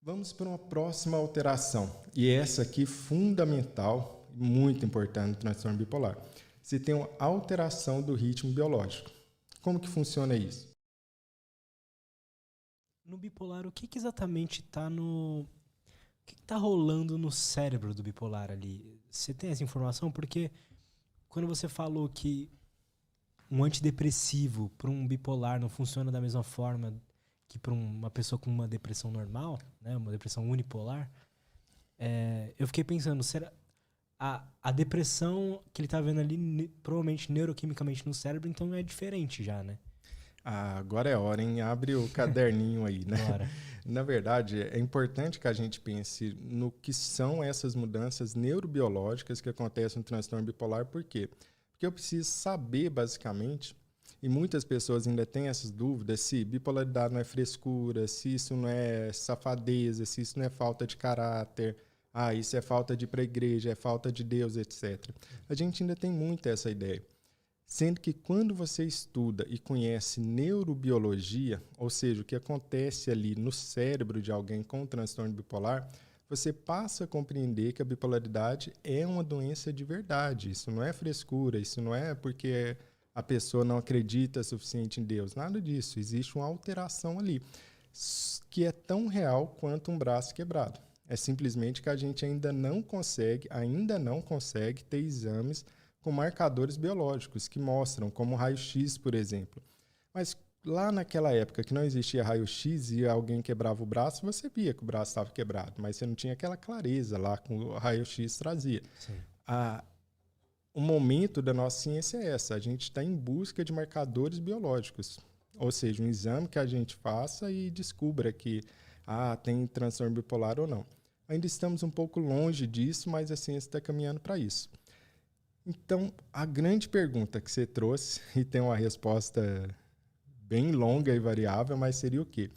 Vamos para uma próxima alteração, e essa aqui fundamental, muito importante no transtorno bipolar. Você tem uma alteração do ritmo biológico. Como que funciona isso? No bipolar, o que exatamente está no... O que está rolando no cérebro do bipolar ali? Você tem essa informação? Porque quando você falou que um antidepressivo para um bipolar não funciona da mesma forma que para uma pessoa com uma depressão normal, né, uma depressão unipolar, eu fiquei pensando, será a depressão que ele está vendo ali, provavelmente neuroquimicamente no cérebro, então é diferente já, né? Ah, agora é hora, hein? Abre o caderninho aí, né? Bora. Na verdade, é importante que a gente pense no que são essas mudanças neurobiológicas que acontecem no transtorno bipolar. Por quê? Porque eu preciso saber, basicamente, e muitas pessoas ainda têm essas dúvidas, se bipolaridade não é frescura, se isso não é safadeza, se isso não é falta de caráter, isso é falta de ir para a igreja, é falta de Deus, etc. A gente ainda tem muito essa ideia. Sendo que quando você estuda e conhece neurobiologia, ou seja, o que acontece ali no cérebro de alguém com transtorno bipolar, você passa a compreender que a bipolaridade é uma doença de verdade. Isso não é frescura, isso não é porque a pessoa não acredita suficiente em Deus, nada disso. Existe uma alteração ali que é tão real quanto um braço quebrado. É simplesmente que a gente ainda não consegue ter exames com marcadores biológicos que mostram, como o raio-x, por exemplo. Mas lá naquela época que não existia raio-x e alguém quebrava o braço, você via que o braço estava quebrado, mas você não tinha aquela clareza lá que o raio-x trazia. Sim. O momento da nossa ciência é essa, a gente está em busca de marcadores biológicos, ou seja, um exame que a gente faça e descubra que tem transtorno bipolar ou não. Ainda estamos um pouco longe disso, mas a ciência está caminhando para isso. Então, a grande pergunta que você trouxe, e tem uma resposta bem longa e variável, mas seria o quê?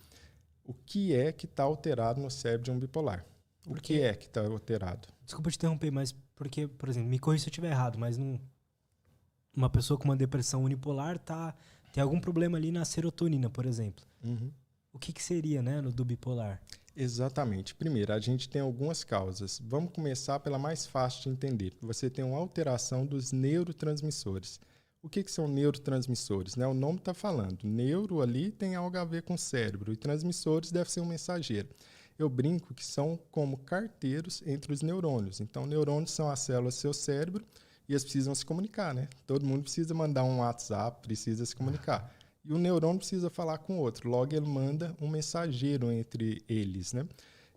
O que é que está alterado no cérebro de um bipolar? O que Porque, é que está alterado? desculpa te interromper, mas porque, por exemplo, me corrija se eu estiver errado, mas uma pessoa com uma depressão unipolar tem algum problema ali na serotonina, por exemplo. Uhum. O que seria, né, no do bipolar? Exatamente. Primeiro, a gente tem algumas causas. Vamos começar pela mais fácil de entender. Você tem uma alteração dos neurotransmissores. O que são neurotransmissores? Né? O nome está falando. Neuro ali tem algo a ver com cérebro e transmissores deve ser um mensageiro. Eu brinco que são como carteiros entre os neurônios. Então, neurônios são as células do seu cérebro e eles precisam se comunicar, né? Todo mundo precisa mandar um WhatsApp, precisa se comunicar. E o neurônio precisa falar com o outro, logo ele manda um mensageiro entre eles, né?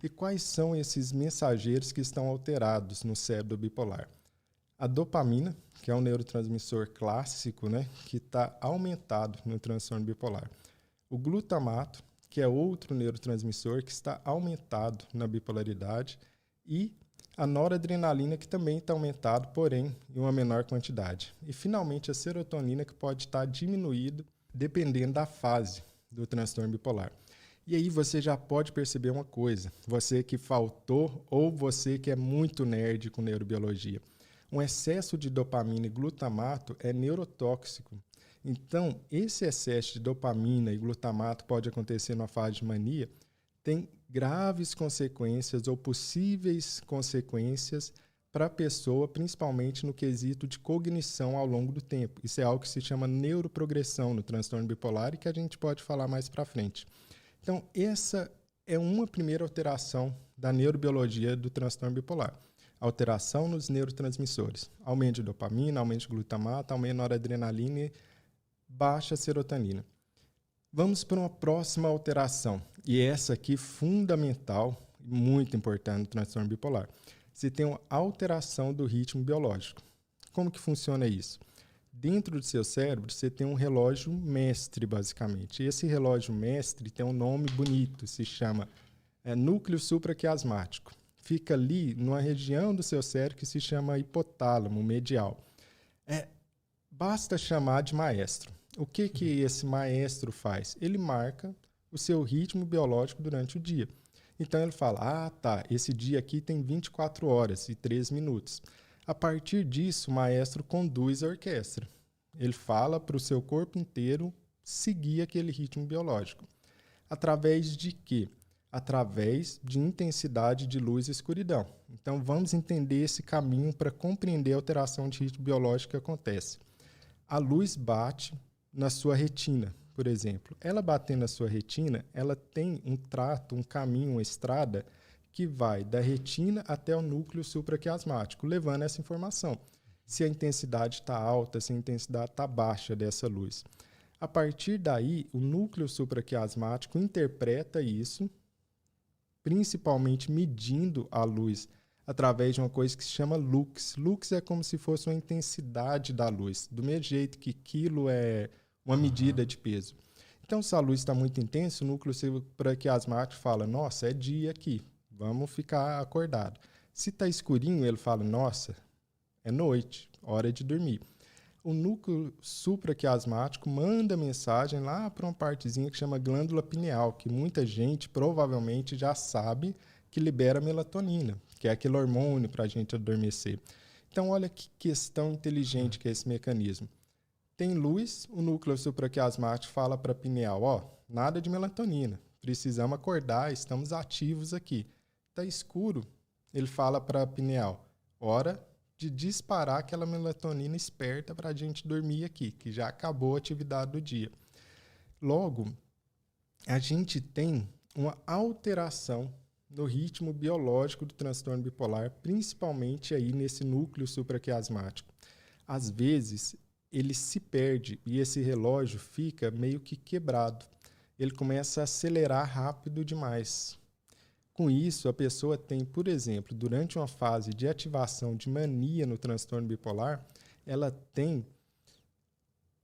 E quais são esses mensageiros que estão alterados no cérebro bipolar? A dopamina, que é um neurotransmissor clássico, né, que está aumentado no transtorno bipolar. O glutamato, que é outro neurotransmissor que está aumentado na bipolaridade. E a noradrenalina, que também está aumentado, porém em uma menor quantidade. E, finalmente, a serotonina, que pode estar diminuído dependendo da fase do transtorno bipolar. E aí você já pode perceber uma coisa, você que faltou ou você que é muito nerd com neurobiologia. Um excesso de dopamina e glutamato é neurotóxico. Então, esse excesso de dopamina e glutamato pode acontecer numa fase de mania, tem graves consequências ou possíveis consequências para a pessoa, principalmente no quesito de cognição ao longo do tempo. Isso é algo que se chama neuroprogressão no transtorno bipolar e que a gente pode falar mais para frente. Então, essa é uma primeira alteração da neurobiologia do transtorno bipolar. Alteração nos neurotransmissores. Aumento de dopamina, aumento de glutamato, aumento de noradrenalina e baixa serotonina. Vamos para uma próxima alteração, e essa aqui fundamental, muito importante no transtorno bipolar. Você tem uma alteração do ritmo biológico. Como que funciona isso? Dentro do seu cérebro, você tem um relógio mestre, basicamente. E esse relógio mestre tem um nome bonito, se chama núcleo supraquiasmático. Fica ali numa região do seu cérebro que se chama hipotálamo medial. Basta chamar de maestro. O que esse maestro faz? Ele marca o seu ritmo biológico durante o dia. Então ele fala, esse dia aqui tem 24 horas e 13 minutos. A partir disso, o maestro conduz a orquestra. Ele fala para o seu corpo inteiro seguir aquele ritmo biológico. Através de quê? através de intensidade de luz e escuridão. Então, vamos entender esse caminho para compreender a alteração de ritmo biológico que acontece. A luz bate na sua retina, por exemplo. Ela batendo na sua retina, ela tem um trato, um caminho, uma estrada que vai da retina até o núcleo supraquiasmático, levando essa informação. Se a intensidade está alta, se a intensidade está baixa dessa luz. A partir daí, o núcleo supraquiasmático interpreta isso, principalmente medindo a luz através de uma coisa que se chama lux. Lux é como se fosse uma intensidade da luz, do mesmo jeito que quilo é uma medida de peso. Então, se a luz está muito intensa, o núcleo supraquiasmático fala, nossa, é dia aqui, vamos ficar acordado. Se está escurinho, ele fala, nossa, é noite, hora de dormir. O núcleo supraquiasmático manda mensagem lá para uma partezinha que chama glândula pineal, que muita gente provavelmente já sabe que libera melatonina, que é aquele hormônio para a gente adormecer. Então, olha que questão inteligente que é esse mecanismo. Tem luz, o núcleo supraquiasmático fala para a pineal, ó, nada de melatonina, precisamos acordar, estamos ativos aqui. Está escuro, ele fala para a pineal, hora de disparar aquela melatonina esperta para a gente dormir aqui, que já acabou a atividade do dia. Logo, a gente tem uma alteração no ritmo biológico do transtorno bipolar, principalmente aí nesse núcleo supraquiasmático. Às vezes, ele se perde e esse relógio fica meio que quebrado. Ele começa a acelerar rápido demais. Com isso, a pessoa tem, por exemplo, durante uma fase de ativação de mania no transtorno bipolar, ela tem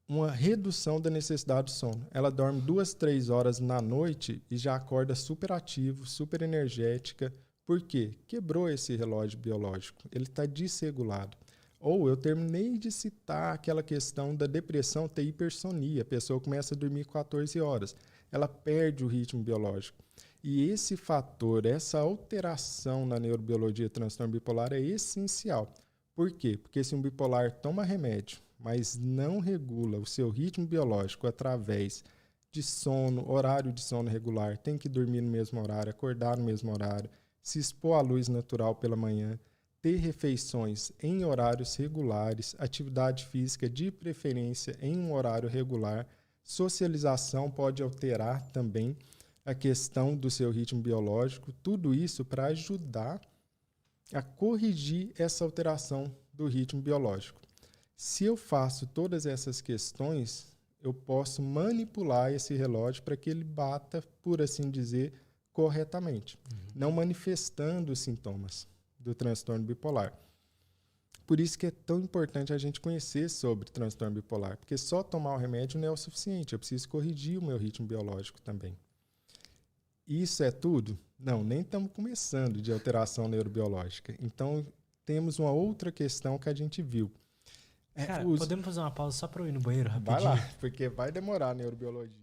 uma redução da necessidade de sono. Ela dorme 2, 3 horas na noite e já acorda super ativo, super energética. Por quê? Quebrou esse relógio biológico. Ele está desregulado. Ou eu terminei de citar aquela questão da depressão ter hipersonia. A pessoa começa a dormir 14 horas. Ela perde o ritmo biológico. E esse fator, essa alteração na neurobiologia do transtorno bipolar é essencial. Por quê? Porque se um bipolar toma remédio, mas não regula o seu ritmo biológico através de sono, horário de sono regular, tem que dormir no mesmo horário, acordar no mesmo horário, se expor à luz natural pela manhã, ter refeições em horários regulares, atividade física de preferência em um horário regular, socialização pode alterar também a questão do seu ritmo biológico, tudo isso para ajudar a corrigir essa alteração do ritmo biológico. Se eu faço todas essas questões, eu posso manipular esse relógio para que ele bata, por assim dizer, corretamente, não manifestando os sintomas do transtorno bipolar. Por isso que é tão importante a gente conhecer sobre transtorno bipolar, porque só tomar o remédio não é o suficiente, eu preciso corrigir o meu ritmo biológico também. Isso é tudo? Não, nem estamos começando de alteração neurobiológica. Então, temos uma outra questão que a gente viu. Cara, podemos fazer uma pausa só para eu ir no banheiro rapidinho? Vai lá, porque vai demorar a neurobiologia.